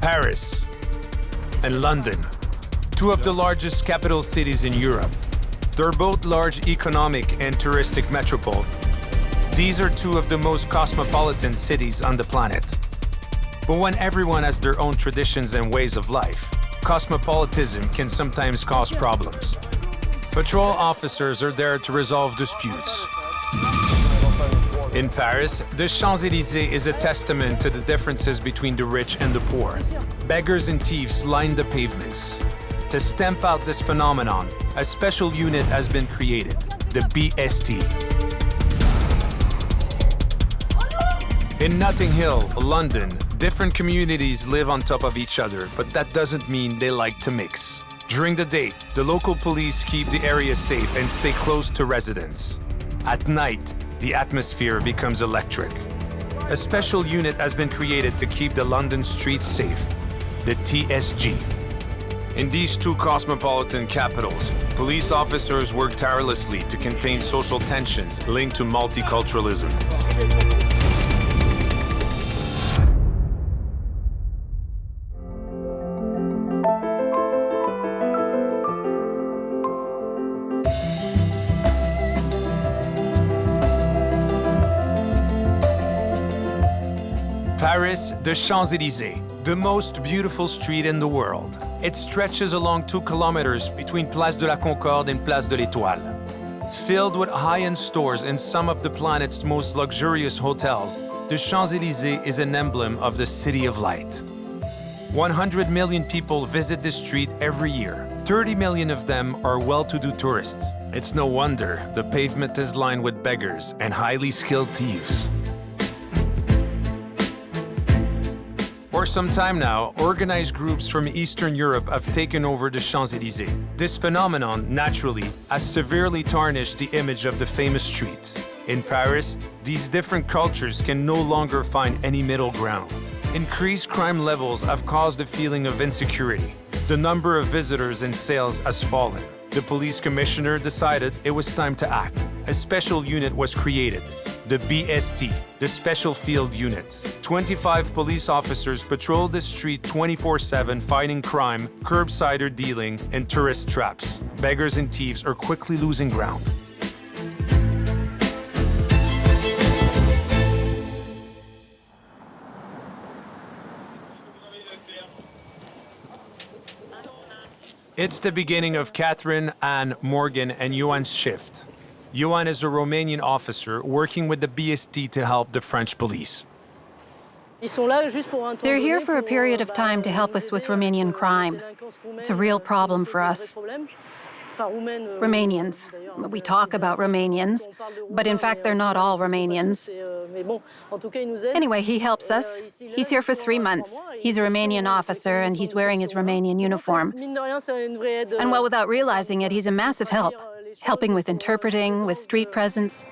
Paris and London, two of the largest capital cities in Europe. They're both large economic and touristic metropoles. These are two of the most cosmopolitan cities on the planet. But when everyone has their own traditions and ways of life, cosmopolitanism can sometimes cause problems. Patrol officers are there to resolve disputes. In Paris, the Champs-Élysées is a testament to the differences between the rich and the poor. Beggars and thieves line the pavements. To stamp out this phenomenon, a special unit has been created, the BST. In Notting Hill, London, different communities live on top of each other, but that doesn't mean they like to mix. During the day, the local police keep the area safe and stay close to residents. At night, the atmosphere becomes electric. A special unit has been created to keep the London streets safe, the TSG. In these two cosmopolitan capitals, police officers work tirelessly to contain social tensions linked to multiculturalism. Paris, the Champs-Élysées, the most beautiful street in the world. It stretches along 2 kilometers between Place de la Concorde and Place de l'Étoile. Filled with high-end stores and some of the planet's most luxurious hotels, the Champs-Élysées is an emblem of the City of Light. 100 million people visit this street every year. 30 million of them are well-to-do tourists. It's no wonder the pavement is lined with beggars and highly skilled thieves. For some time now, organized groups from Eastern Europe have taken over the Champs-Élysées. This phenomenon, naturally, has severely tarnished the image of the famous street. In Paris, these different cultures can no longer find any middle ground. Increased crime levels have caused a feeling of insecurity. The number of visitors and sales has fallen. The police commissioner decided it was time to act. A special unit was created, the BST, the Special Field Unit. 25 police officers patrol the street 24/7 fighting crime, curbsider dealing, and tourist traps. Beggars and thieves are quickly losing ground. It's the beginning of Catherine, Anne, Morgan, and Ioan's shift. Ioan is a Romanian officer working with the BST to help the French police. They're here for a period of time to help us with Romanian crime. It's a real problem for us. Romanians. We talk about Romanians, but in fact, they're not all Romanians. Anyway, he helps us. He's here for 3 months. He's a Romanian officer, and he's wearing his Romanian uniform. And well, without realizing it, he's a massive help, helping with interpreting, with street presence.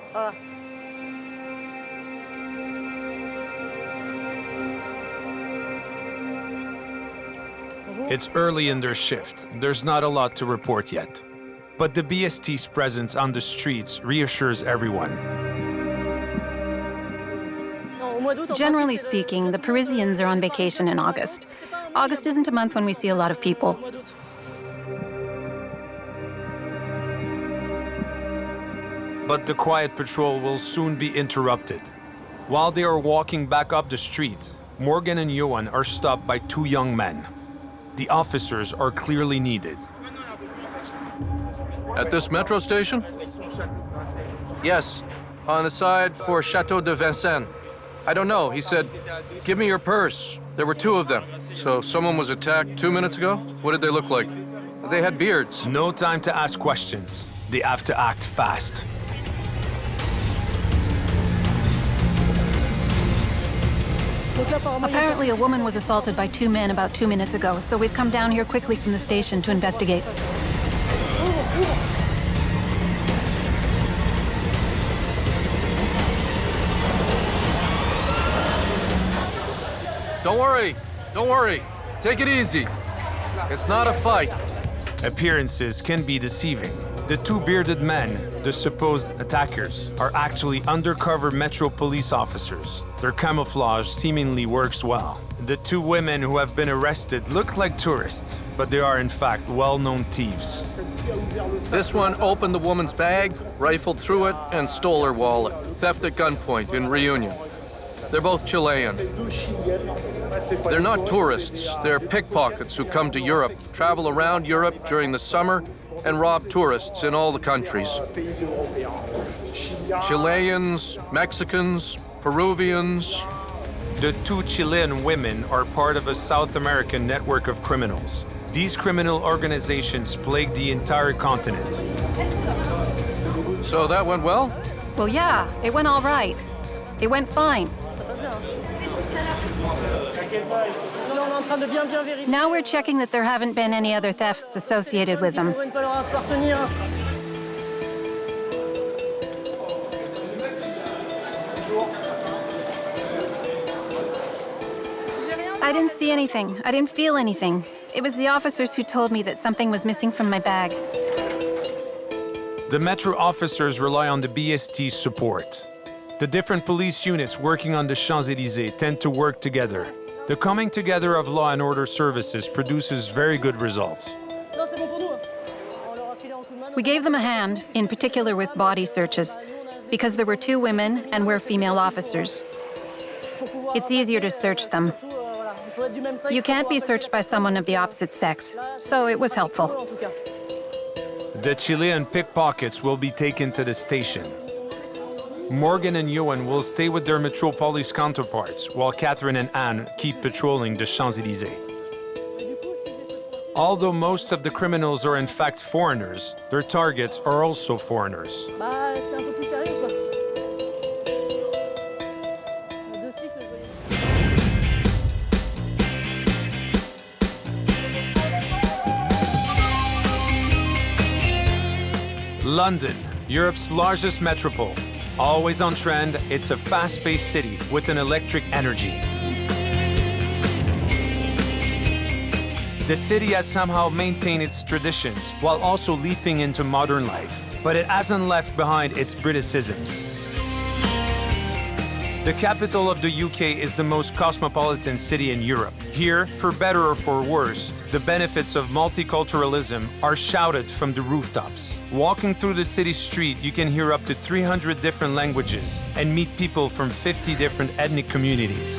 It's early in their shift. There's not a lot to report yet. But the BST's presence on the streets reassures everyone. Generally speaking, the Parisians are on vacation in August. August isn't a month when we see a lot of people. But the quiet patrol will soon be interrupted. While they are walking back up the street, Morgan and Ioan are stopped by 2 young men. The officers are clearly needed. At this metro station? Yes, on the side for Chateau de Vincennes. I don't know, he said, give me your purse. There were 2 of them. So someone was attacked 2 minutes ago? What did they look like? They had beards. No time to ask questions. They have to act fast. Apparently, a woman was assaulted by two men about 2 minutes ago, so we've come down here quickly from the station to investigate. Don't worry. Take it easy. It's not a fight. Appearances can be deceiving. The two bearded men, the supposed attackers, are actually undercover Metro police officers. Their camouflage seemingly works well. The two women who have been arrested look like tourists, but they are in fact well-known thieves. This one opened the woman's bag, rifled through it, and stole her wallet. Theft at gunpoint in Reunion. They're both Chilean. They're not tourists. They're pickpockets who come to Europe, travel around Europe during the summer, and rob tourists in all the countries. Chileans, Mexicans, Peruvians. The two Chilean women are part of a South American network of criminals. These criminal organizations plague the entire continent. So that went well? Well, yeah, it went all right. It went fine. Now we're checking that there haven't been any other thefts associated with them. I didn't see anything. I didn't feel anything. It was the officers who told me that something was missing from my bag. The Metro officers rely on the BST support. The different police units working on the Champs-Élysées tend to work together. The coming together of law and order services produces very good results. We gave them a hand, in particular with body searches, because there were two women and we're female officers. It's easier to search them. You can't be searched by someone of the opposite sex, so it was helpful. The Chilean pickpockets will be taken to the station. Morgan and Johan will stay with their Metropolis counterparts, while Catherine and Anne keep patrolling the Champs-Élysées. Although most of the criminals are in fact foreigners, their targets are also foreigners. London, Europe's largest metropole. Always on trend, it's a fast-paced city with an electric energy. The city has somehow maintained its traditions while also leaping into modern life, but it hasn't left behind its Briticisms. The capital of the UK is the most cosmopolitan city in Europe. Here, for better or for worse, the benefits of multiculturalism are shouted from the rooftops. Walking through the city street, you can hear up to 300 different languages and meet people from 50 different ethnic communities.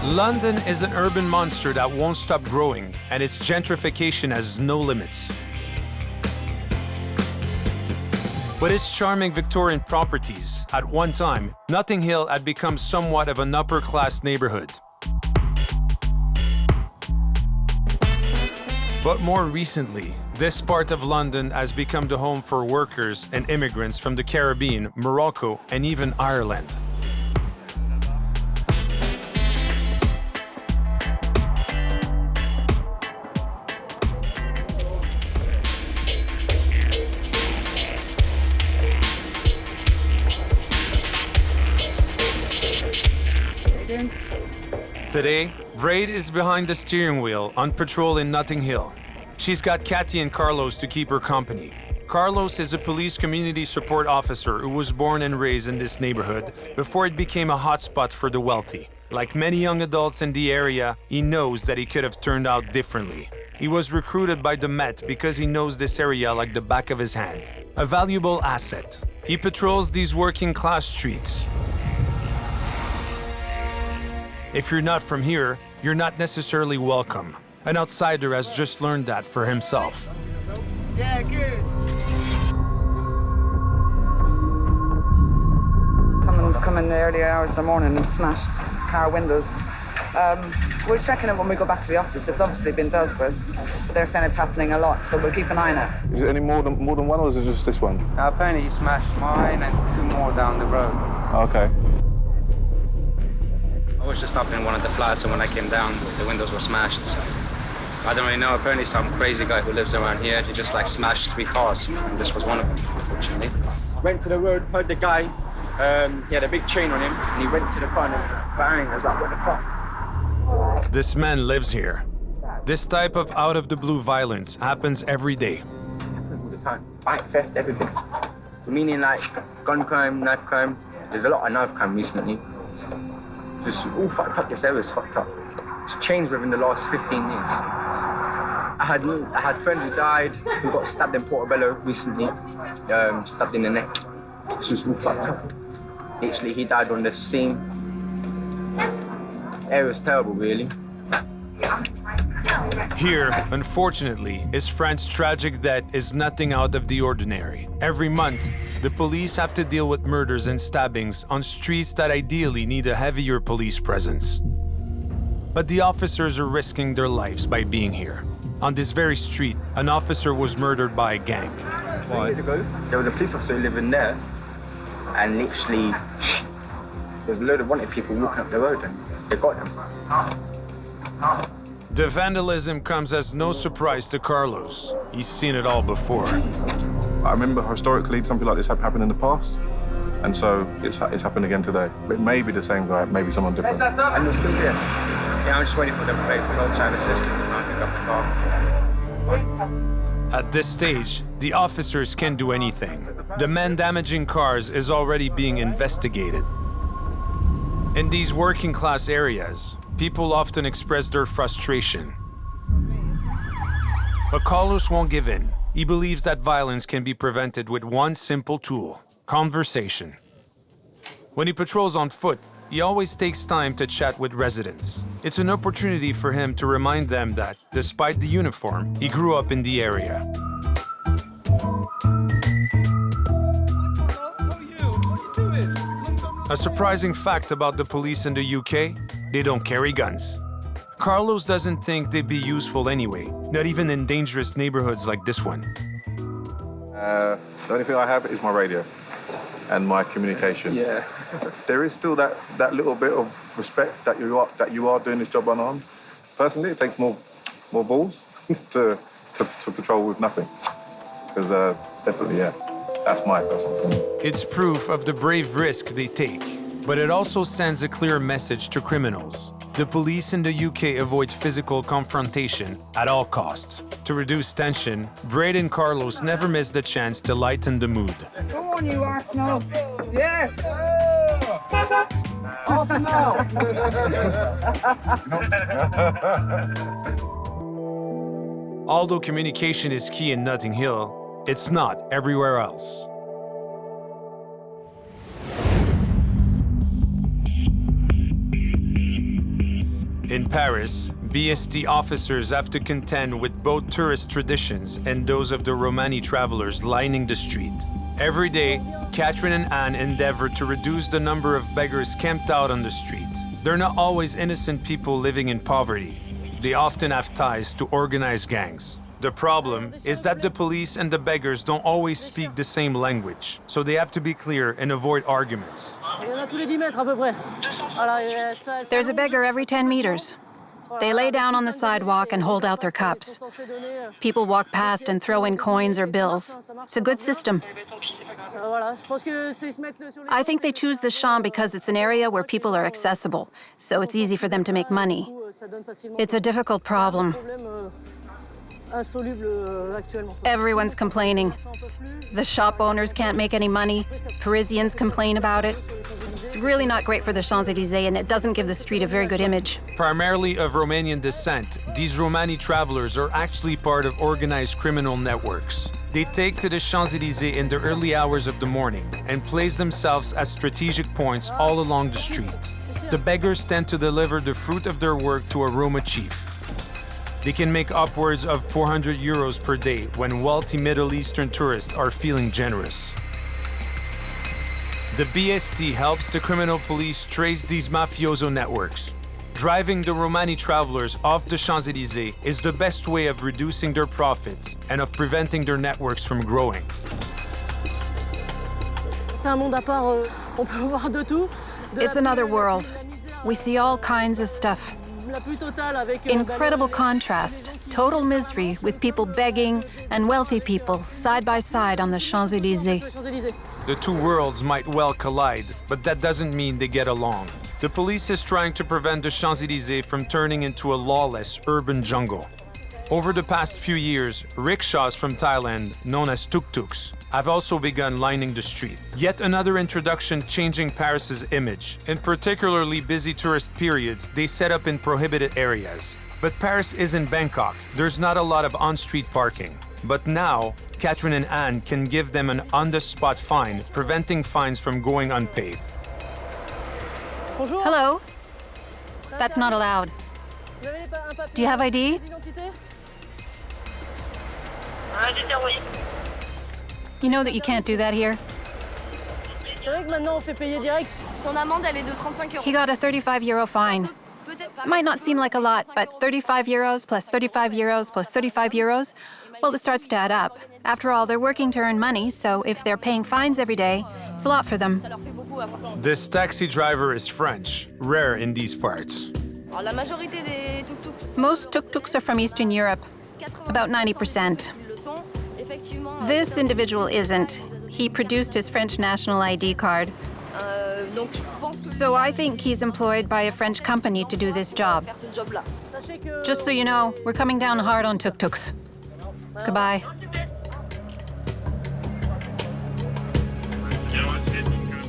London is an urban monster that won't stop growing, and its gentrification has no limits. But its charming Victorian properties, at one time, Notting Hill had become somewhat of an upper-class neighborhood. But more recently, this part of London has become the home for workers and immigrants from the Caribbean, Morocco, and even Ireland. Today, Braid is behind the steering wheel on patrol in Notting Hill. She's got Kathy and Carlos to keep her company. Carlos is a police community support officer who was born and raised in this neighborhood before it became a hotspot for the wealthy. Like many young adults in the area, he knows that he could have turned out differently. He was recruited by the Met because he knows this area like the back of his hand. A valuable asset. He patrols these working-class streets. If you're not from here, you're not necessarily welcome. An outsider has just learned that for himself. Yeah, good. Someone's come in the early hours of the morning and smashed car windows. We'll check on it when we go back to the office. It's obviously been dealt with. But they're saying it's happening a lot, so we'll keep an eye on it. Is it any more than one, or is it just this one? Apparently he smashed mine and two more down the road. Okay. was just up in one of the flats, and when I came down, the windows were smashed. So I don't really know. Apparently, some crazy guy who lives around here, he just like smashed 3 cars, and this was one of them, unfortunately. Went to the road, heard the guy. He had a big chain on him, and he went to the front and bang. I was like, what the fuck? This man lives here. This type of out-of-the-blue violence happens every day. All the time. Bike theft, everything. Meaning like gun crime, knife crime. There's a lot of knife crime recently. Just all fucked up. This area's fucked up. It's changed within the last 15 years. I had friends who died, who got stabbed in Portobello recently, stabbed in the neck. This was all fucked up. Literally, he died on the scene. Area's terrible, really. Here, unfortunately, is France's tragic death is nothing out of the ordinary. Every month, the police have to deal with murders and stabbings on streets that ideally need a heavier police presence. But the officers are risking their lives by being here. On this very street, an officer was murdered by a gang. 2 years ago, there was a police officer living there, and literally, there's a load of wanted people walking up the road, and they got them. The vandalism comes as no surprise to Carlos. He's seen it all before. I remember historically something like this had happened in the past, and so it's happened again today. It may be the same guy, maybe someone different. And they're still here. Yeah, I'm just waiting for them to break the roadside assistant and pick up the car. At this stage, the officers can't do anything. The man damaging cars is already being investigated. In these working-class areas, people often express their frustration. But Carlos won't give in. He believes that violence can be prevented with one simple tool: conversation. When he patrols on foot, he always takes time to chat with residents. It's an opportunity for him to remind them that, despite the uniform, he grew up in the area. A surprising fact about the police in the UK, they don't carry guns. Carlos doesn't think they'd be useful anyway, not even in dangerous neighborhoods like this one. The only thing I have is my radio and my communication. Yeah. There is still that little bit of respect that you are doing this job unarmed. Personally, it takes more balls to patrol with nothing. Because definitely, yeah, that's my personal opinion. It's proof of the brave risk they take, but it also sends a clear message to criminals. The police in the UK avoid physical confrontation at all costs. To reduce tension, Braid and Carlos never miss the chance to lighten the mood. Go on, you Arsenal! Yes! Arsenal! Although communication is key in Notting Hill, it's not everywhere else. In Paris, BST officers have to contend with both tourist traditions and those of the Romani travelers lining the street. Every day, Catherine and Anne endeavor to reduce the number of beggars camped out on the street. They're not always innocent people living in poverty. They often have ties to organized gangs. The problem is that the police and the beggars don't always speak the same language, so they have to be clear and avoid arguments. There's a beggar every 10 meters. They lay down on the sidewalk and hold out their cups. People walk past and throw in coins or bills. It's a good system. I think they choose the Champs because it's an area where people are accessible, so it's easy for them to make money. It's a difficult problem. Everyone's complaining. The shop owners can't make any money. Parisians complain about it. It's really not great for the Champs-Élysées, and it doesn't give the street a very good image. Primarily of Romanian descent, these Romani travelers are actually part of organized criminal networks. They take to the Champs-Élysées in the early hours of the morning and place themselves at strategic points all along the street. The beggars tend to deliver the fruit of their work to a Roma chief. They can make upwards of 400 euros per day when wealthy Middle Eastern tourists are feeling generous. The BST helps the criminal police trace these mafioso networks. Driving the Romani travelers off the Champs-Élysées is the best way of reducing their profits and of preventing their networks from growing. It's another world. We see all kinds of stuff. Incredible contrast, total misery with people begging and wealthy people side by side on the Champs-Élysées. The two worlds might well collide, but that doesn't mean they get along. The police is trying to prevent the Champs-Élysées from turning into a lawless urban jungle. Over the past few years, rickshaws from Thailand, known as tuk-tuks, have also begun lining the street. Yet another introduction changing Paris's image. In particularly busy tourist periods, they set up in prohibited areas. But Paris isn't Bangkok. There's not a lot of on-street parking. But now, Catherine and Anne can give them an on-the-spot fine, preventing fines from going unpaid. Hello? That's not allowed. Do you have ID? You know that you can't do that here? He got a 35 euro fine. It might not seem like a lot, but 35 euros plus 35 euros plus 35 euros, well, it starts to add up. After all, they're working to earn money, so if they're paying fines every day, it's a lot for them. This taxi driver is French, rare in these parts. Most tuk-tuks are from Eastern Europe, about 90%. This individual isn't. He produced his French national ID card. So I think he's employed by a French company to do this job. Just so you know, we're coming down hard on tuk-tuks. Goodbye.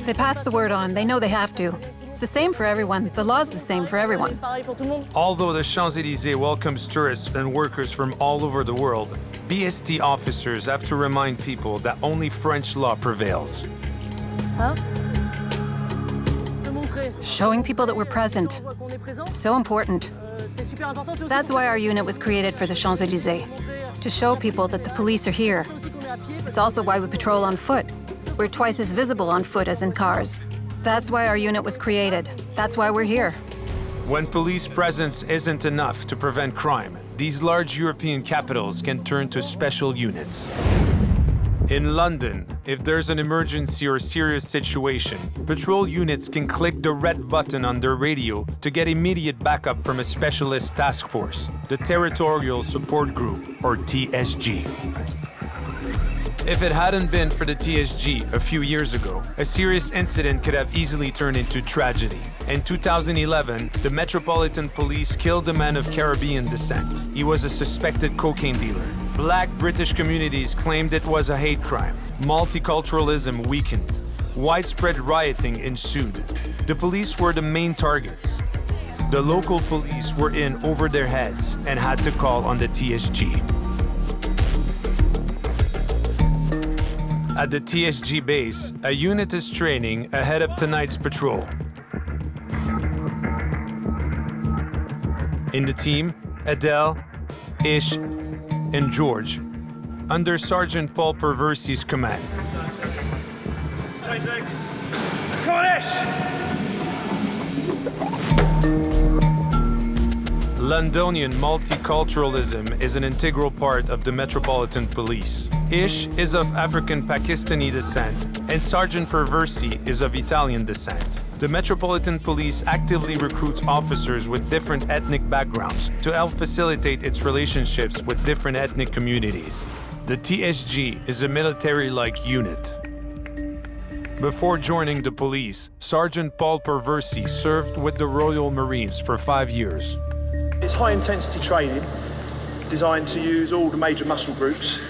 They pass the word on. They know they have to. It's the same for everyone. The law's the same for everyone. Although the Champs-Élysées welcomes tourists and workers from all over the world, BST officers have to remind people that only French law prevails. Showing people that we're present. So important. That's why our unit was created for the Champs-Élysées, to show people that the police are here. It's also why we patrol on foot. We're twice as visible on foot as in cars. That's why our unit was created. That's why we're here. When police presence isn't enough to prevent crime, these large European capitals can turn to special units. In London, if there's an emergency or serious situation, patrol units can click the red button on their radio to get immediate backup from a specialist task force, the Territorial Support Group, or TSG. If it hadn't been for the TSG a few years ago, a serious incident could have easily turned into tragedy. In 2011, the Metropolitan Police killed a man of Caribbean descent. He was a suspected cocaine dealer. Black British communities claimed it was a hate crime. Multiculturalism weakened. Widespread rioting ensued. The police were the main targets. The local police were in over their heads and had to call on the TSG. At the TSG base, a unit is training ahead of tonight's patrol. In the team, Adele, Ish, and George, under Sergeant Paul Perversi's command. Come on, Ish! Londonian multiculturalism is an integral part of the Metropolitan Police. Ish is of African-Pakistani descent, and Sergeant Perversi is of Italian descent. The Metropolitan Police actively recruits officers with different ethnic backgrounds to help facilitate its relationships with different ethnic communities. The TSG is a military-like unit. Before joining the police, Sergeant Paul Perversi served with the Royal Marines for 5 years. It's high-intensity training designed to use all the major muscle groups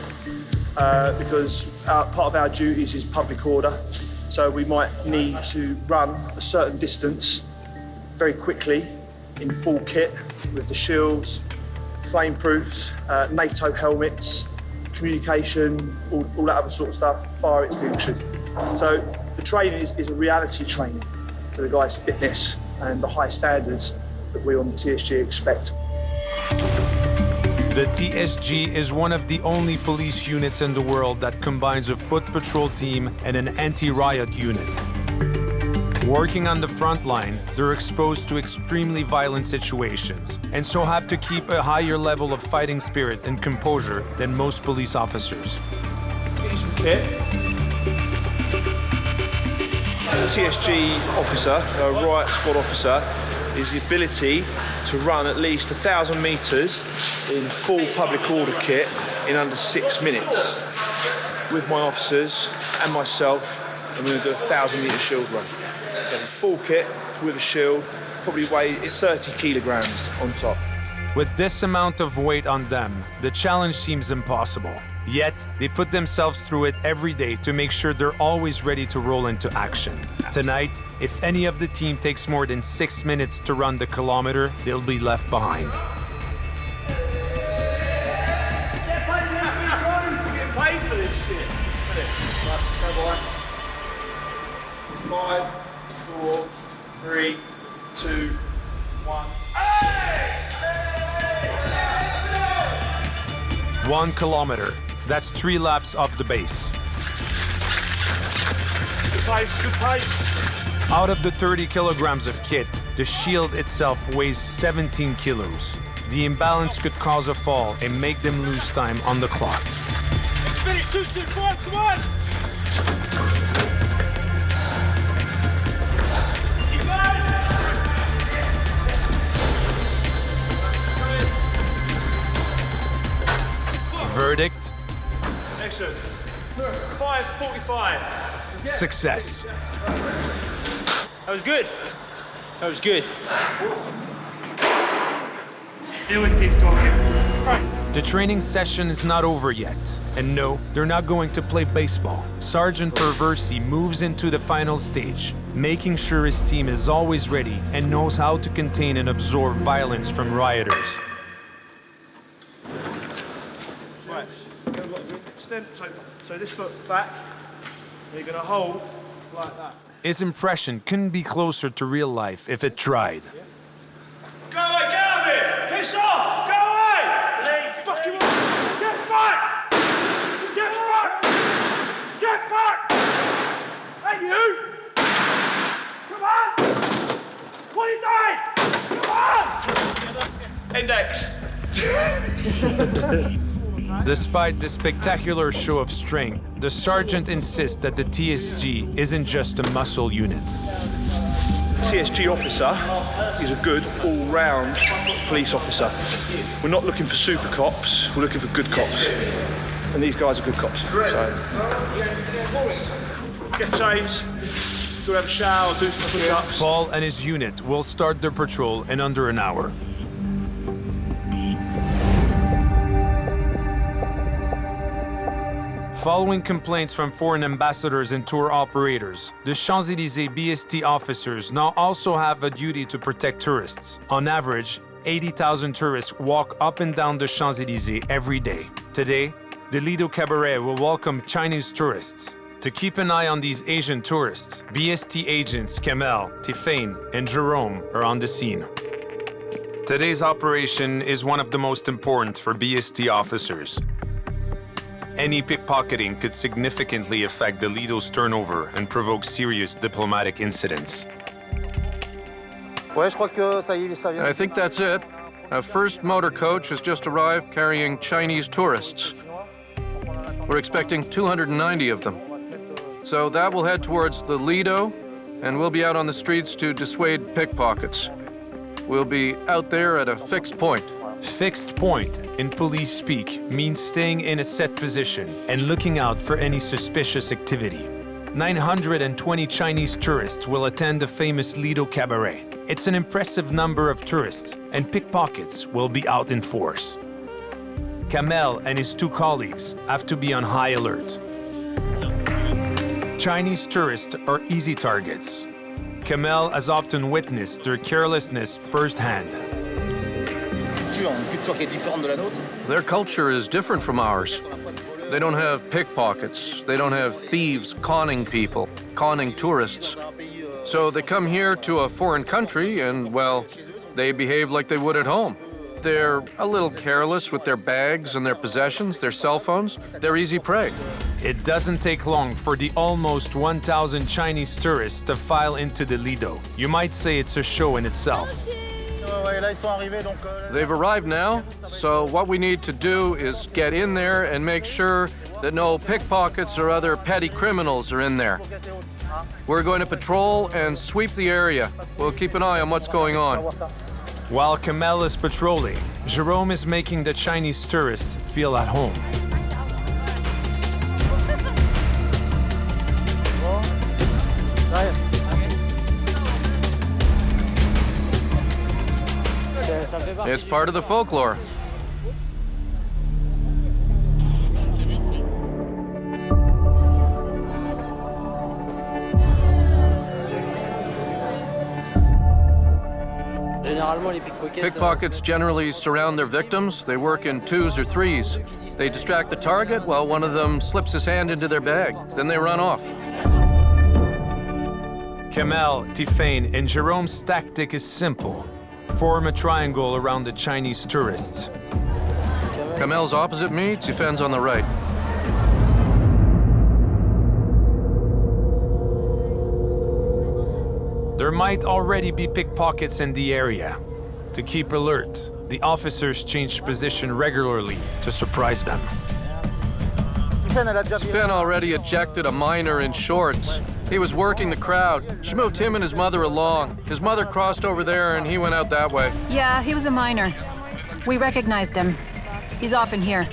because part of our duties is public order. So we might need to run a certain distance very quickly in full kit with the shields, flameproofs, NATO helmets, communication, all that other sort of stuff, fire extinguishers. So the training is a reality training to the guys' fitness and the high standards that we on the TSG expect. The TSG is one of the only police units in the world that combines a foot patrol team and an anti-riot unit. Working on the front line, they're exposed to extremely violent situations, and so have to keep a higher level of fighting spirit and composure than most police officers. Kit. A TSG officer, a riot squad officer, is the ability to run at least 1,000 metres in full public order kit in under 6 minutes. With my officers and myself, I'm going to do a 1,000-metre shield run. So full kit with a shield, probably weigh 30 kilograms on top. With this amount of weight on them, the challenge seems impossible. Yet, they put themselves through it every day to make sure they're always ready to roll into action. Tonight, if any of the team takes more than 6 minutes to run the kilometer, they'll be left behind. Paid for this shit. 5, 4, 3, 2, 1. 1 kilometer. That's 3 laps of the base. Good pace, good pace. Out of the 30 kilograms of kit, the shield itself weighs 17 kilos. The imbalance could cause a fall and make them lose time on the clock. Finish 2, 2, 4, come on! Keep going! Verdict? Excellent. 5:45. Success. That was good. That was good. He always keeps talking. Right. The training session is not over yet. And no, they're not going to play baseball. Sergeant Perversi moves into the final stage, making sure his team is always ready and knows how to contain and absorb violence from rioters. Right. Extend, so this foot back. You're going to hold like that. His impression couldn't be closer to real life if it tried. Go away, get out of here! Piss off! Go away! Fuck you up! Get back! Get back! Get back! Hey, you! Come on! What are you doing? Come on! Index. Despite the spectacular show of strength, the sergeant insists that the TSG isn't just a muscle unit. TSG officer is a good all-round police officer. We're not looking for super cops, we're looking for good cops. And these guys are good cops. So, get changed, go have a shower, do some push-ups. Paul and his unit will start their patrol in under an hour. Following complaints from foreign ambassadors and tour operators, the Champs-Élysées BST officers now also have a duty to protect tourists. On average, 80,000 tourists walk up and down the Champs-Élysées every day. Today, the Lido Cabaret will welcome Chinese tourists. To keep an eye on these Asian tourists, BST agents Kamel, Tiffaine, and Jerome are on the scene. Today's operation is one of the most important for BST officers. Any pickpocketing could significantly affect the Lido's turnover and provoke serious diplomatic incidents. I think that's it. A first motor coach has just arrived carrying Chinese tourists. We're expecting 290 of them. So that will head towards the Lido, and we'll be out on the streets to dissuade pickpockets. We'll be out there at a fixed point. Fixed point, in police speak, means staying in a set position and looking out for any suspicious activity. 920 Chinese tourists will attend the famous Lido Cabaret. It's an impressive number of tourists, and pickpockets will be out in force. Kamel and his 2 colleagues have to be on high alert. Chinese tourists are easy targets. Kamel has often witnessed their carelessness firsthand. Their culture is different from ours. They don't have pickpockets. They don't have thieves conning people, conning tourists. So they come here to a foreign country and, well, they behave like they would at home. They're a little careless with their bags and their possessions, their cell phones. They're easy prey. It doesn't take long for the almost 1,000 Chinese tourists to file into the Lido. You might say it's a show in itself. They've arrived now, so what we need to do is get in there and make sure that no pickpockets or other petty criminals are in there. We're going to patrol and sweep the area. We'll keep an eye on what's going on. While Kamel is patrolling, Jerome is making the Chinese tourists feel at home. It's part of the folklore. Pickpockets generally surround their victims. They work in twos or threes. They distract the target while one of them slips his hand into their bag. Then they run off. Kamel, Tifain, and Jerome's tactic is simple. Form a triangle around the Chinese tourists. Kamel's opposite me, Tifain's on the right. There might already be pickpockets in the area. To keep alert, the officers change position regularly to surprise them. Tifain already ejected a miner in shorts. He was working the crowd. She moved him and his mother along. His mother crossed over there and he went out that way. Yeah, he was a miner. We recognized him. He's often here.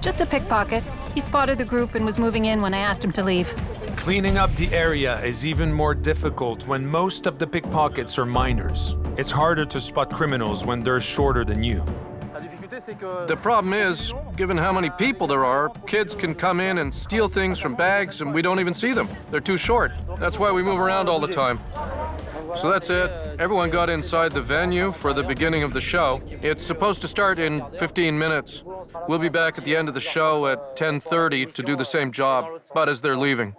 Just a pickpocket. He spotted the group and was moving in when I asked him to leave. Cleaning up the area is even more difficult when most of the pickpockets are minors. It's harder to spot criminals when they're shorter than you. The problem is, given how many people there are, kids can come in and steal things from bags and we don't even see them. They're too short. That's why we move around all the time. So that's it. Everyone got inside the venue for the beginning of the show. It's supposed to start in 15 minutes. We'll be back at the end of the show at 10:30 to do the same job, but as they're leaving.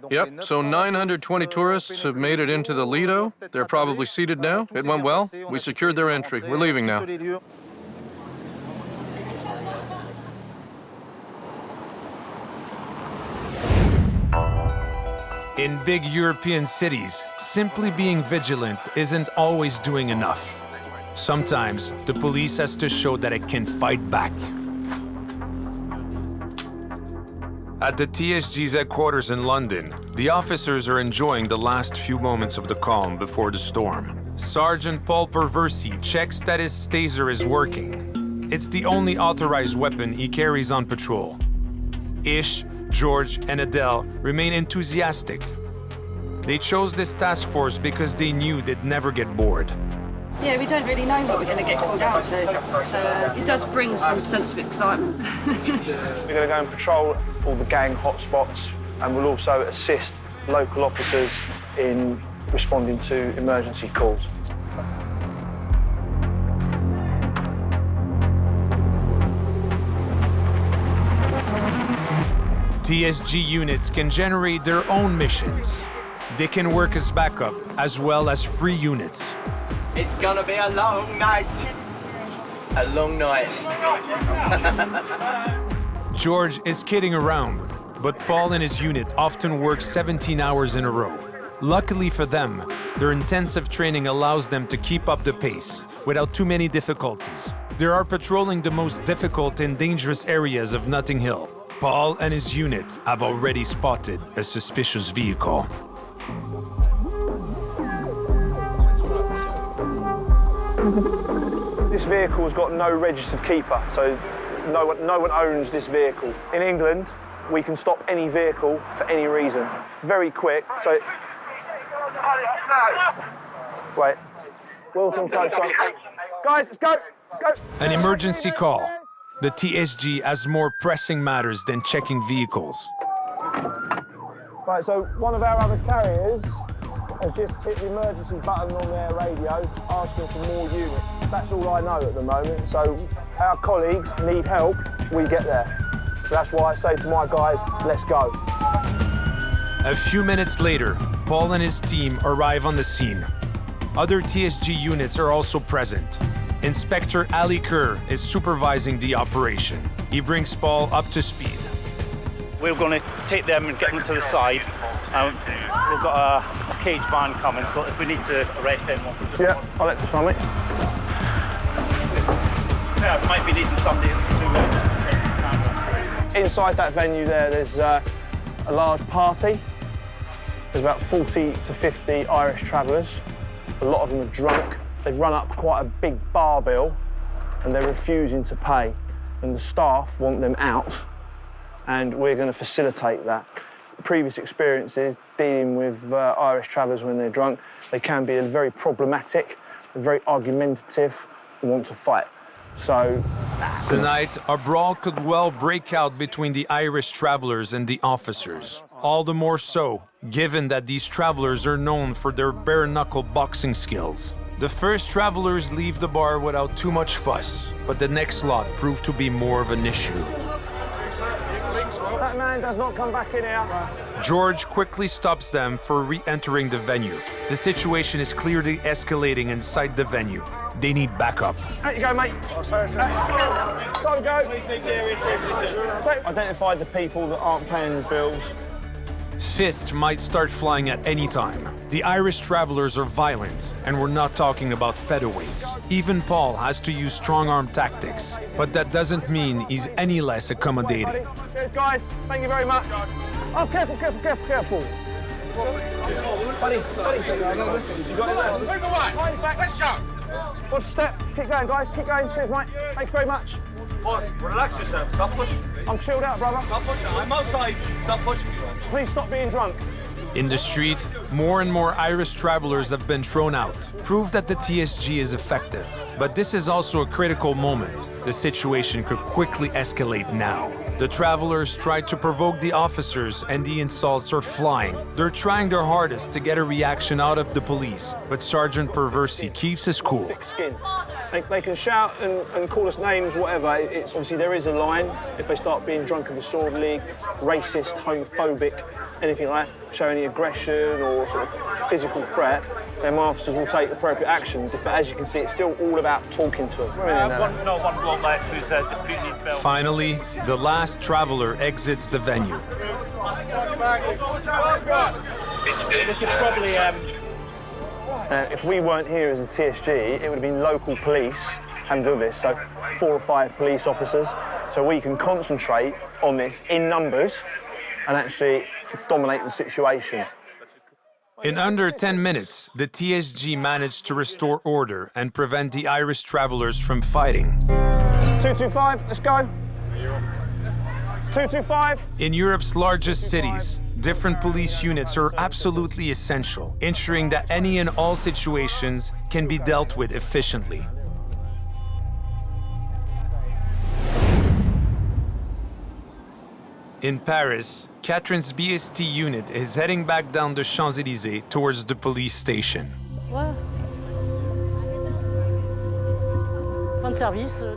Yep, so 920 tourists have made it into the Lido. They're probably seated now. It went well. We secured their entry. We're leaving now. In big European cities, simply being vigilant isn't always doing enough. Sometimes, the police has to show that it can fight back. At the TSG's headquarters in London, the officers are enjoying the last few moments of the calm before the storm. Sergeant Paul Perversi checks that his taser is working. It's the only authorized weapon he carries on patrol. Ish, George, and Adele remain enthusiastic. They chose this task force because they knew they'd never get bored. Yeah, we don't really know what we're going to get called out to, so it does bring some sense of excitement. We're going to go and patrol all the gang hotspots, and we'll also assist local officers in responding to emergency calls. TSG units can generate their own missions. They can work as backup as well as free units. It's gonna be a long night. A long night. George is kidding around, but Paul and his unit often work 17 hours in a row. Luckily for them, their intensive training allows them to keep up the pace without too many difficulties. They are patrolling the most difficult and dangerous areas of Notting Hill. Paul and his unit have already spotted a suspicious vehicle. This vehicle's got no registered keeper, so no one owns this vehicle. In England, we can stop any vehicle for any reason. Very quick, so... Wait. Wilton close up. Guys, let's go! Go! An emergency call. The TSG has more pressing matters than checking vehicles. Right, so one of our other carriers has just hit the emergency button on their radio, asking for more units. That's all I know at the moment, so our colleagues need help, we get there. So that's why I say to my guys, let's go. A few minutes later, Paul and his team arrive on the scene. Other TSG units are also present. Inspector Ali Kerr is supervising the operation. He brings Paul up to speed. We're going to take them and get them to the side. We've got a cage van coming, so if we need to arrest anyone... Yeah, I'll let this one, mate. Yeah, we might be needing somebody to... Inside that venue there's a large party. There's about 40 to 50 Irish travellers. A lot of them are drunk. They've run up quite a big bar bill and they're refusing to pay. And the staff want them out, and we're going to facilitate that. Previous experiences dealing with Irish travellers when they're drunk, they can be very problematic, very argumentative, and want to fight. So tonight, a brawl could well break out between the Irish travelers and the officers. All the more so, given that these travelers are known for their bare-knuckle boxing skills. The first travelers leave the bar without too much fuss, but the next lot proved to be more of an issue. That man does not come back in here. George quickly stops them for re-entering the venue. The situation is clearly escalating inside the venue. They need backup. Out you go, mate. Time to go. Identify the people that aren't paying the bills. Fists might start flying at any time. The Irish travelers are violent, and we're not talking about featherweights. Even Paul has to use strong-arm tactics, but that doesn't mean he's any less accommodating. Cheers, guys. Thank you very much. Oh, careful, careful, careful, careful. Buddy, you got it. Move away. Let's go. Watch step. Keep going, guys. Keep going. Cheers, mate. Thank you very much. Boss, relax yourself. Stop pushing. I'm chilled out, brother. Stop pushing. I'm outside. Stop pushing me. Please stop being drunk. In the street, more and more Irish travelers have been thrown out, proof that the TSG is effective. But this is also a critical moment. The situation could quickly escalate now. The travelers tried to provoke the officers and the insults are flying. They're trying their hardest to get a reaction out of the police, but Sergeant Perversi keeps his cool. Thick skin. They can shout and call us names, whatever. It's obviously there is a line. If they start being drunk and disorderly, racist, homophobic, anything like that, show any aggression or sort of physical threat, then my officers will take appropriate action. But as you can see, it's still all about talking to them. One bloke left who's disputing his bill. Finally, the last traveler exits the venue. We could probably... if we weren't here as a TSG, it would have been local police having to do this, so 4 or 5 police officers. So we can concentrate on this in numbers and actually dominate the situation. In under 10 minutes, the TSG managed to restore order and prevent the Irish travelers from fighting. 225, let's go. 225. In Europe's largest cities, different police units are absolutely essential, ensuring that any and all situations can be dealt with efficiently. In Paris, Catherine's BST unit is heading back down the Champs-Élysées towards the police station.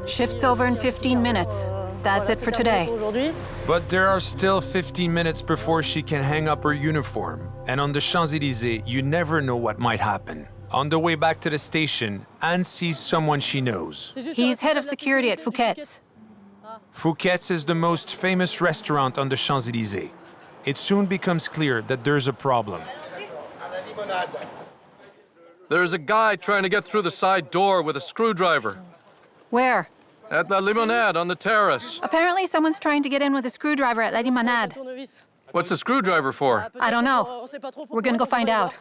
Shift's over in 15 minutes. That's it for today. But there are still 15 minutes before she can hang up her uniform. And on the Champs-Élysées, you never know what might happen. On the way back to the station, Anne sees someone she knows. He's head of security at Fouquet's. Fouquet's is the most famous restaurant on the Champs-Élysées. It soon becomes clear that there's a problem. There's a guy trying to get through the side door with a screwdriver. Where? At La Limonade on the terrace. Apparently someone's trying to get in with a screwdriver at La Limonade. What's the screwdriver for? I don't know. We're gonna go find out.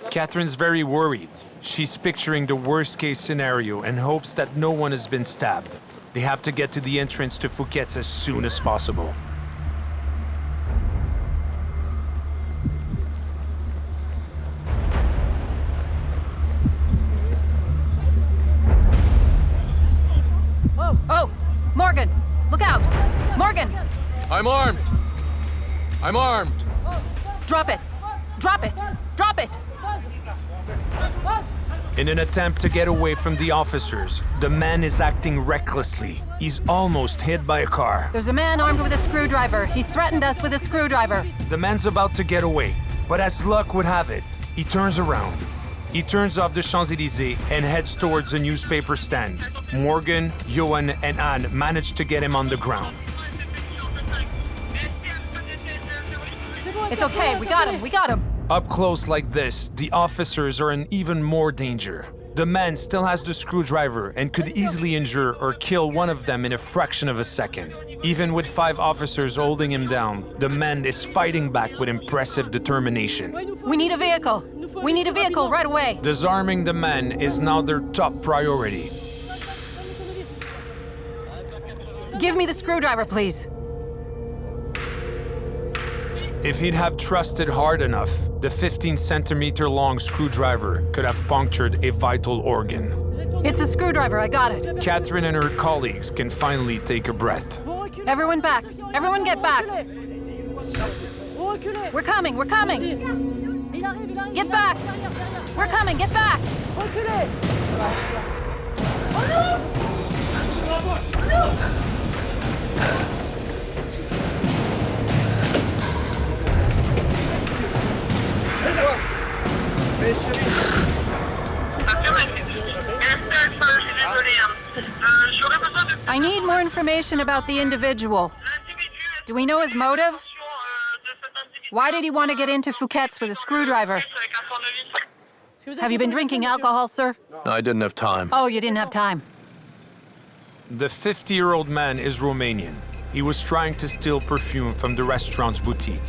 Catherine's very worried. She's picturing the worst-case scenario and hopes that no one has been stabbed. They have to get to the entrance to Fouquet's as soon as possible. Oh! Morgan! Look out! Morgan! I'm armed! I'm armed! Drop it! Drop it! Drop it! In an attempt to get away from the officers, the man is acting recklessly. He's almost hit by a car. There's a man armed with a screwdriver. He's threatened us with a screwdriver. The man's about to get away, but as luck would have it, he turns around. He turns off the Champs-Élysées and heads towards a newspaper stand. Morgan, Johan, and Anne manage to get him on the ground. It's okay, we got him, we got him. Up close like this, the officers are in even more danger. The man still has the screwdriver and could easily injure or kill one of them in a fraction of a second. Even with 5 officers holding him down, the man is fighting back with impressive determination. We need a vehicle. We need a vehicle right away. Disarming the man is now their top priority. Give me the screwdriver, please. If he'd have trusted hard enough, the 15-centimeter long screwdriver could have punctured a vital organ. It's the screwdriver, I got it. Catherine and her colleagues can finally take a breath. Everyone back. Everyone get back. We're coming, we're coming. Get back. We're coming, get back. I need more information about the individual. Do we know his motive? Why did he want to get into Fouquet's with a screwdriver? Have you been drinking alcohol, sir? No, I didn't have time. Oh, you didn't have time. The 50-year-old man is Romanian. He was trying to steal perfume from the restaurant's boutique.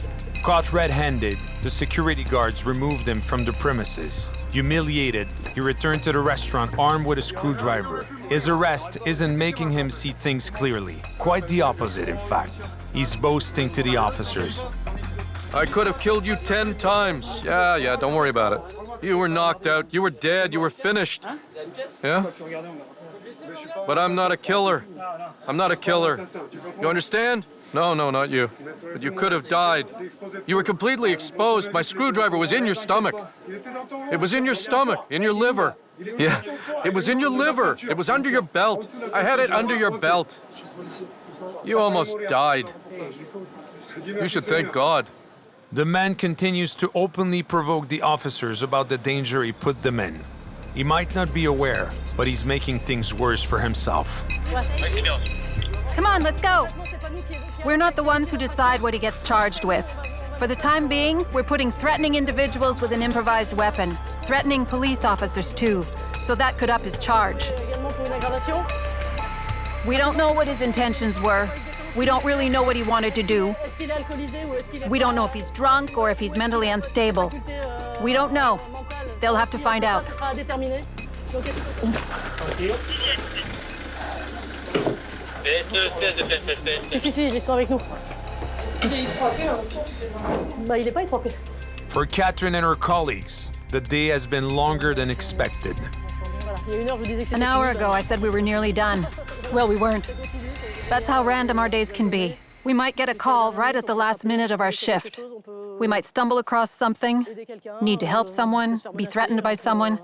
Caught red-handed, the security guards removed him from the premises. Humiliated, he returned to the restaurant armed with a screwdriver. His arrest isn't making him see things clearly. Quite the opposite, in fact. He's boasting to the officers. I could have killed you 10 times. Yeah, don't worry about it. You were knocked out, you were dead, you were finished. Yeah? But I'm not a killer. I'm not a killer. You understand? No, not you. But you could have died. You were completely exposed. My screwdriver was in your stomach. It was in your stomach, in your liver. Yeah, it was in your liver. It was under your belt. I had it under your belt. You almost died. You should thank God. The man continues to openly provoke the officers about the danger he put them in. He might not be aware, but he's making things worse for himself. Come on, let's go. We're not the ones who decide what he gets charged with. For the time being, we're putting threatening individuals with an improvised weapon, threatening police officers too, so that could up his charge. We don't know what his intentions were. We don't really know what he wanted to do. We don't know if he's drunk or if he's mentally unstable. We don't know. They'll have to find out. Si, ils sont avec nous. Il est pas étrompé. For Catherine and her colleagues, the day has been longer than expected. An hour ago, I said we were nearly done. Well, we weren't. That's how random our days can be. We might get a call right at the last minute of our shift. We might stumble across something, need to help someone, be threatened by someone.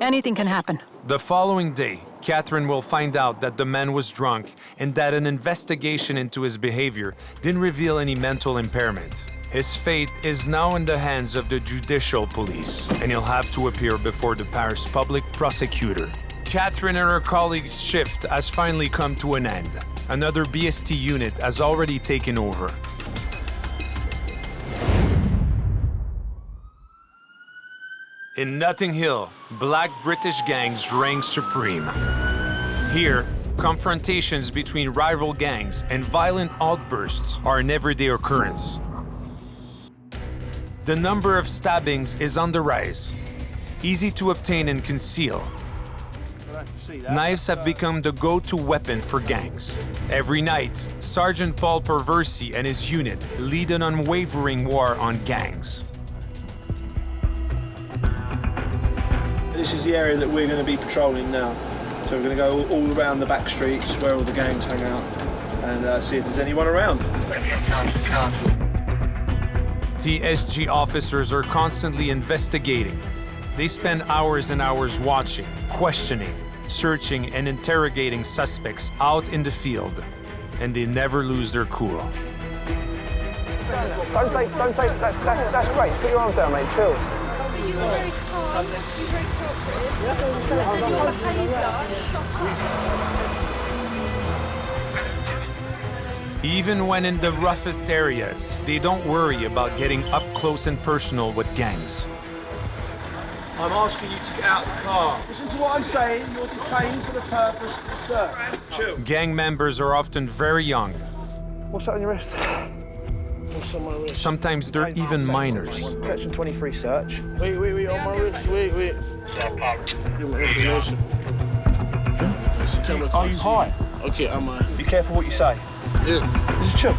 Anything can happen. The following day, Catherine will find out that the man was drunk and that an investigation into his behavior didn't reveal any mental impairment. His fate is now in the hands of the judicial police, and he'll have to appear before the Paris public prosecutor. Catherine and her colleagues' shift has finally come to an end. Another BST unit has already taken over. In Notting Hill, black British gangs reign supreme. Here, confrontations between rival gangs and violent outbursts are an everyday occurrence. The number of stabbings is on the rise. Easy to obtain and conceal. Knives have become the go-to weapon for gangs. Every night, Sergeant Paul Perversi and his unit lead an unwavering war on gangs. This is the area that we're going to be patrolling now. So we're going to go all around the back streets where all the gangs hang out and see if there's anyone around. TSG officers are constantly investigating. They spend hours and hours watching, questioning, searching and interrogating suspects out in the field, and they never lose their cool. Don't take, that's great. Put your arms down, mate, chill. You were very calm, you were very Even when in the roughest areas, they don't worry about getting up close and personal with gangs. I'm asking you to get out of the car. Listen to what I'm saying. You're detained for the purpose of the search. Chill. Gang members are often very young. What's that on your wrist? What's on my wrist? Sometimes they're even minors. Section 23 search. Wait, on my wrist. Wait. Give me information. Are you high? Okay, I'm Be careful what you say. Yeah. Just chill.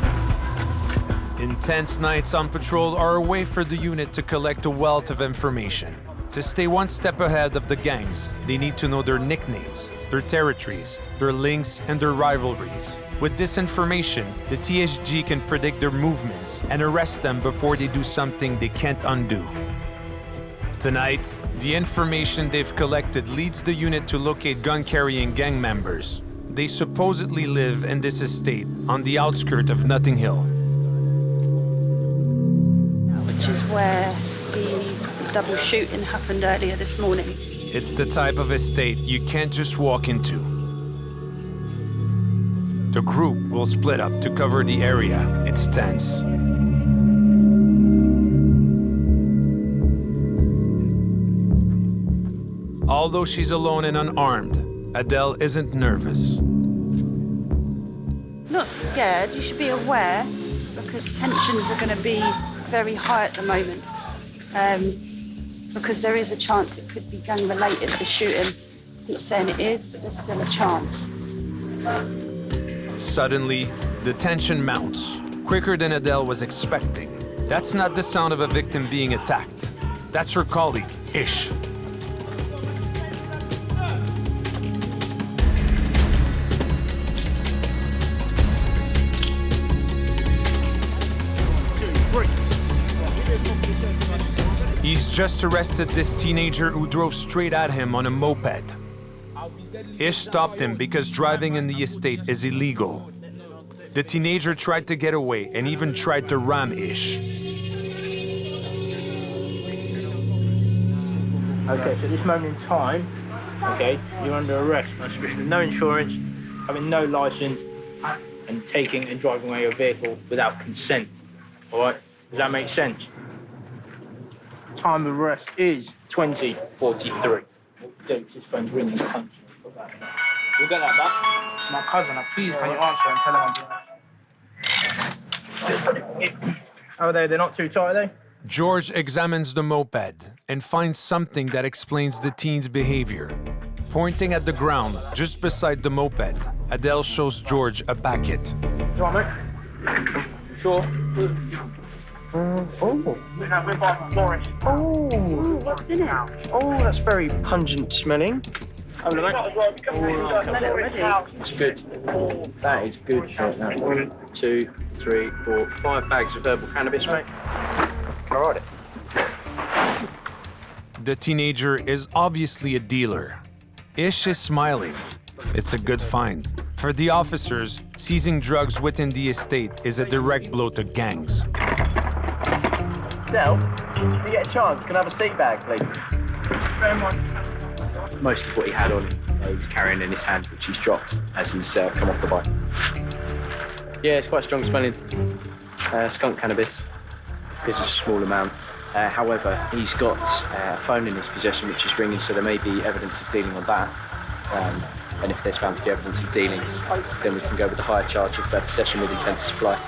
Intense nights on patrol are a way for the unit to collect a wealth of information. To stay one step ahead of the gangs, they need to know their nicknames, their territories, their links, and their rivalries. With this information, the TSG can predict their movements and arrest them before they do something they can't undo. Tonight, the information they've collected leads the unit to locate gun-carrying gang members. They supposedly live in this estate on the outskirts of Notting Hill. Which is where the double shooting happened earlier this morning. It's the type of estate you can't just walk into. The group will split up to cover the area. It's tense. Although she's alone and unarmed, Adele isn't nervous. Not scared, you should be aware, because tensions are going to be very high at the moment. Because there is a chance it could be gang-related, the shooting. I'm not saying it is, but there's still a chance. Suddenly, the tension mounts, quicker than Adele was expecting. That's not the sound of a victim being attacked. That's her colleague, Ish. He's just arrested this teenager who drove straight at him on a moped. Ish stopped him because driving in the estate is illegal. The teenager tried to get away and even tried to ram Ish. Okay, so at this moment in time, okay, you're under arrest on suspicion of no insurance, having no license, and taking and driving away your vehicle without consent. All right, does that make sense? Time of arrest is 20:43. This phone's ringing. We'll get that back. It's my cousin. Please, can you answer and tell him? Oh, they're not too tight, are they? George examines the moped and finds something that explains the teen's behavior. Pointing at the ground just beside the moped, Adele shows George a packet. You want, mate? Sure. Oh, What's in it? oh, that's very pungent smelling. Over the back. It's good. That is good. Right, now. 1, 2, 3, 4, 5 bags of herbal cannabis, mate. Can I ride it? The teenager is obviously a dealer. Ish is smiling. It's a good find. For the officers, seizing drugs within the estate is a direct blow to gangs. Del, if you get a chance, can I have a seat bag, please? Most of what he had on, he was carrying in his hand, which he's dropped as he's come off the bike. Yeah, it's quite strong smelling. Skunk cannabis. This is a small amount. However, he's got a phone in his possession which is ringing, so there may be evidence of dealing on that. And if there's found to be evidence of dealing, then we can go with the higher charge of possession with intent to supply.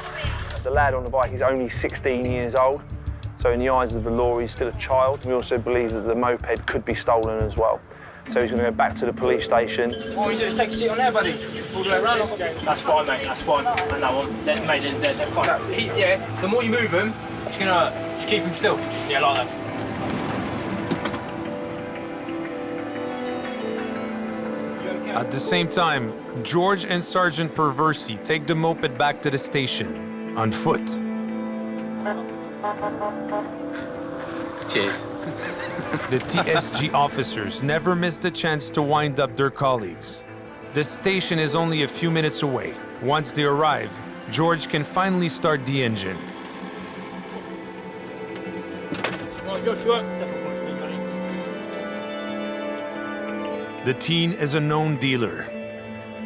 The lad on the bike is only 16 years old, so in the eyes of the law, he's still a child. We also believe that the moped could be stolen as well. So he's going to go back to the police station. What you do is take a seat on there, buddy. All the way around. That's fine, mate. That's fine. And that one, mate, they're fine. Yeah, the more you move them, just keep them still. Yeah, like that. At the same time, George and Sergeant Perversi take the moped back to the station, on foot. Cheers. The TSG officers never miss the chance to wind up their colleagues. The station is only a few minutes away. Once they arrive, George can finally start the engine. The teen is a known dealer.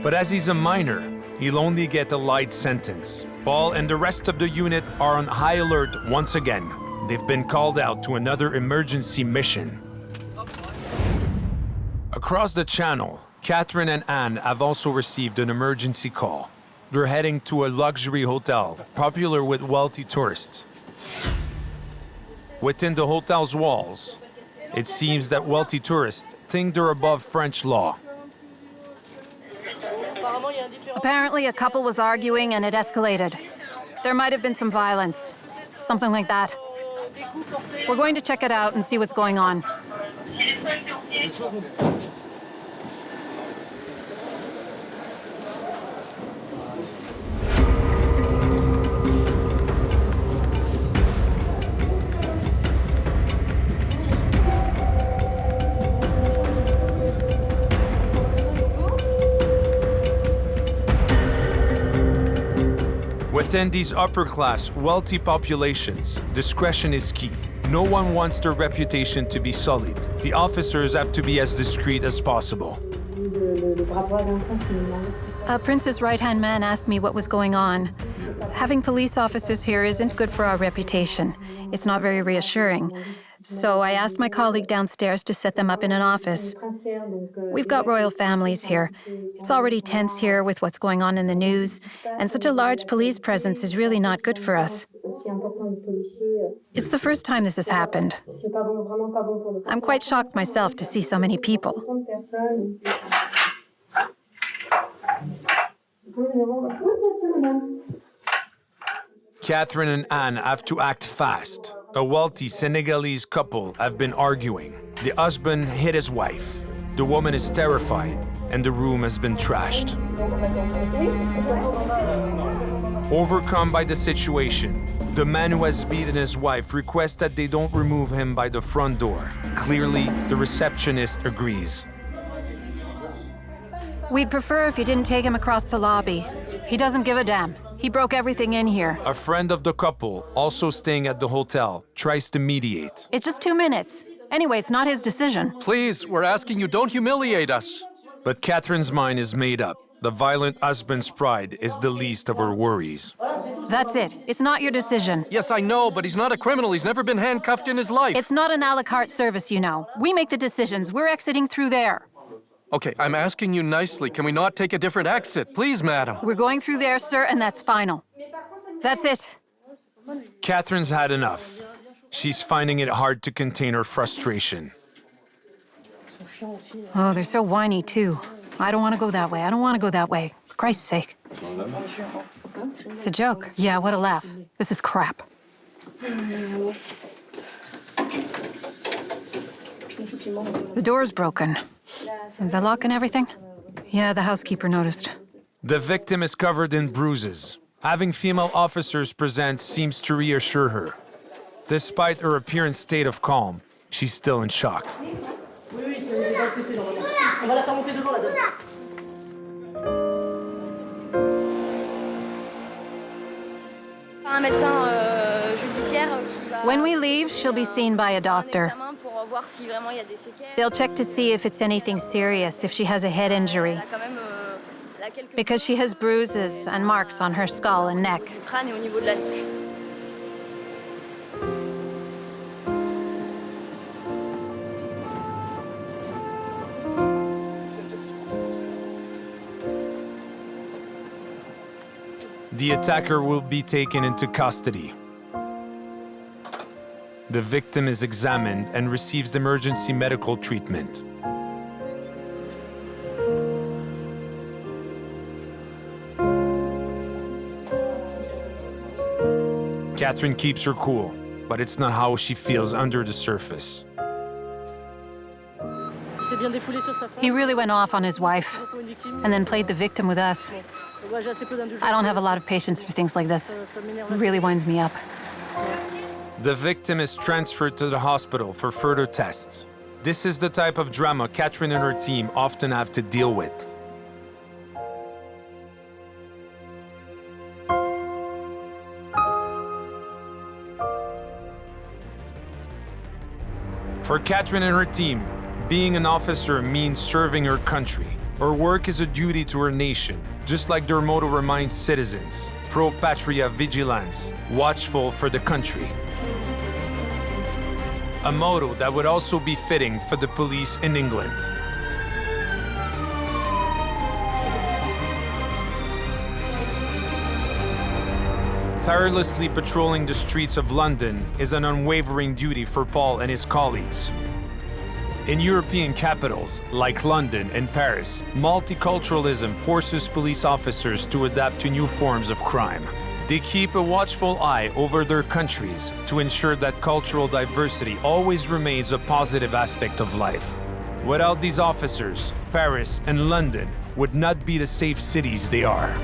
But as he's a minor, he'll only get a light sentence. Paul and the rest of the unit are on high alert once again. They've been called out to another emergency mission. Across the channel, Catherine and Anne have also received an emergency call. They're heading to a luxury hotel, popular with wealthy tourists. Within the hotel's walls, it seems that wealthy tourists think they're above French law. Apparently, a couple was arguing and it escalated. There might have been some violence, something like that. We're going to check it out and see what's going on. Within these upper-class, wealthy populations, discretion is key. No one wants their reputation to be sullied. The officers have to be as discreet as possible. Prince's right-hand man asked me what was going on. Having police officers here isn't good for our reputation. It's not very reassuring. So I asked my colleague downstairs to set them up in an office. We've got royal families here. It's already tense here with what's going on in the news, and such a large police presence is really not good for us. It's the first time this has happened. I'm quite shocked myself to see so many people. Catherine and Anne have to act fast. A wealthy Senegalese couple have been arguing. The husband hit his wife. The woman is terrified, and the room has been trashed. Overcome by the situation, the man who has beaten his wife requests that they don't remove him by the front door. Clearly, the receptionist agrees. We'd prefer if you didn't take him across the lobby. He doesn't give a damn. He broke everything in here. A friend of the couple, also staying at the hotel, tries to mediate. It's just 2 minutes. Anyway, it's not his decision. Please, we're asking you, don't humiliate us. But Catherine's mind is made up. The violent husband's pride is the least of her worries. That's it. It's not your decision. Yes, I know, but he's not a criminal. He's never been handcuffed in his life. It's not an a la carte service, you know. We make the decisions. We're exiting through there. Okay, I'm asking you nicely. Can we not take a different exit? Please, madam. We're going through there, sir, and that's final. That's it. Catherine's had enough. She's finding it hard to contain her frustration. Oh, they're so whiny, too. I don't want to go that way. I don't want to go that way. For Christ's sake. It's a joke. Yeah, what a laugh. This is crap. The door's broken. The lock and everything? Yeah, the housekeeper noticed. The victim is covered in bruises. Having female officers present seems to reassure her. Despite her apparent state of calm, she's still in shock. When we leave, she'll be seen by a doctor. They'll check to see if it's anything serious, if she has a head injury. Because she has bruises and marks on her skull and neck. The attacker will be taken into custody. The victim is examined and receives emergency medical treatment. Catherine keeps her cool, but it's not how she feels under the surface. He really went off on his wife, and then played the victim with us. I don't have a lot of patience for things like this. It really winds me up. The victim is transferred to the hospital for further tests. This is the type of drama Catherine and her team often have to deal with. For Catherine and her team, being an officer means serving her country. Her work is a duty to her nation, just like their motto reminds citizens, pro patria vigilance, watchful for the country. a motto that would also be fitting for the police in England. Tirelessly patrolling the streets of London is an unwavering duty for Paul and his colleagues. In European capitals, like London and Paris, multiculturalism forces police officers to adapt to new forms of crime. They keep a watchful eye over their countries to ensure that cultural diversity always remains a positive aspect of life. Without these officers, Paris and London would not be the safe cities they are.